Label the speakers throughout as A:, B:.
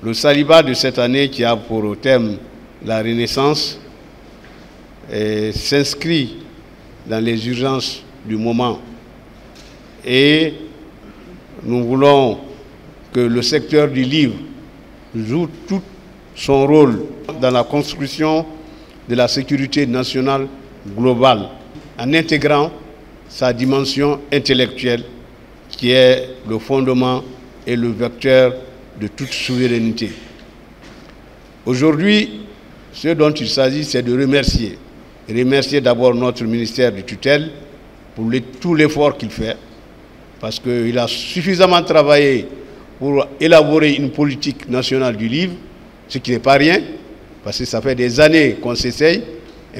A: Le Saliba de cette année, qui a pour thème la Renaissance, s'inscrit dans les urgences du moment. Et nous voulons que le secteur du livre joue tout son rôle dans la construction de la sécurité nationale globale, en intégrant sa dimension intellectuelle, qui est le fondement et le vecteur de toute souveraineté. Aujourd'hui, ce dont il s'agit, c'est de remercier. Remercier d'abord notre ministère de tutelle pour tout l'effort qu'il fait, parce qu'il a suffisamment travaillé pour élaborer une politique nationale du livre, ce qui n'est pas rien, parce que ça fait des années qu'on s'essaye,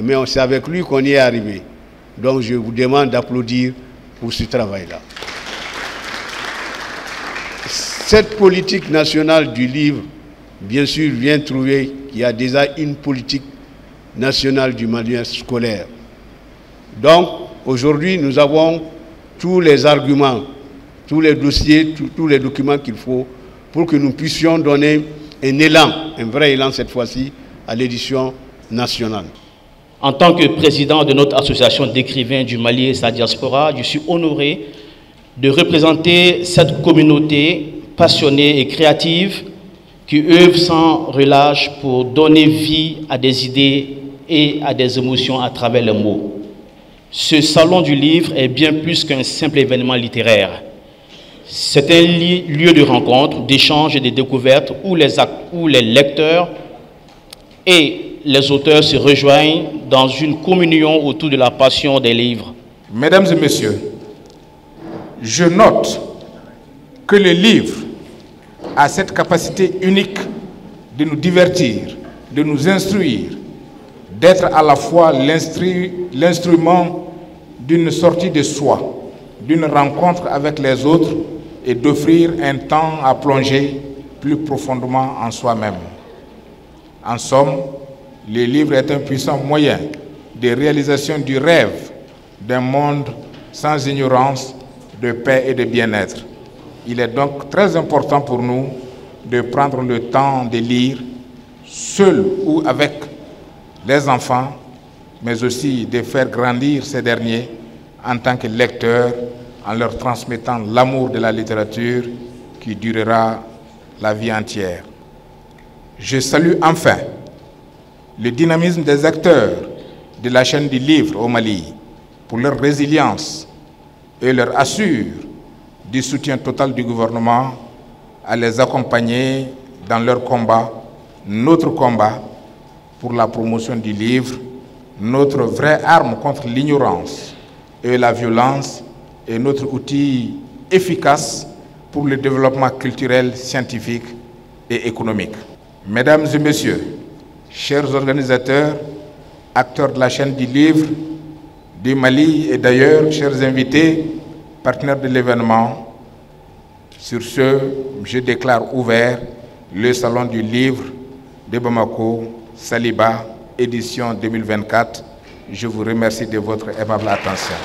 A: mais c'est avec lui qu'on y est arrivé. Donc je vous demande d'applaudir pour ce travail-là. Cette politique nationale du livre, bien sûr, vient trouver qu'il y a déjà une politique nationale du manuel scolaire. Donc, aujourd'hui, nous avons tous les arguments, tous les dossiers, tous les documents qu'il faut pour que nous puissions donner un élan, un vrai élan cette fois-ci, à l'édition nationale.
B: En tant que président de notre association d'écrivains du Mali et sa diaspora, je suis honoré de représenter cette communauté passionnée et créative qui œuvre sans relâche pour donner vie à des idées et à des émotions à travers les mots. Ce salon du livre est bien plus qu'un simple événement littéraire. C'est un lieu de rencontre, d'échange et de découverte où les lecteurs et les auteurs se rejoignent dans une communion autour de la passion des livres.
C: Mesdames et messieurs, je note que le livre a cette capacité unique de nous divertir, de nous instruire, d'être à la fois l'instrument d'une sortie de soi, d'une rencontre avec les autres et d'offrir un temps à plonger plus profondément en soi-même. En somme, le livre est un puissant moyen de réalisation du rêve d'un monde sans ignorance, de paix et de bien-être. Il est donc très important pour nous de prendre le temps de lire, seul ou avec les enfants, mais aussi de faire grandir ces derniers en tant que lecteurs, en leur transmettant l'amour de la littérature qui durera la vie entière. Je salue enfin le dynamisme des acteurs de la chaîne du livre au Mali pour leur résilience et leur assure du soutien total du gouvernement à les accompagner dans leur combat, notre combat pour la promotion du livre, notre vraie arme contre l'ignorance et la violence et notre outil efficace pour le développement culturel, scientifique et économique. Mesdames et messieurs, chers organisateurs, acteurs de la chaîne du livre du Mali et d'ailleurs, chers invités, partenaires de l'événement, sur ce, je déclare ouvert le Salon du livre de Bamako, Saliba, édition 2024. Je vous remercie de votre aimable attention.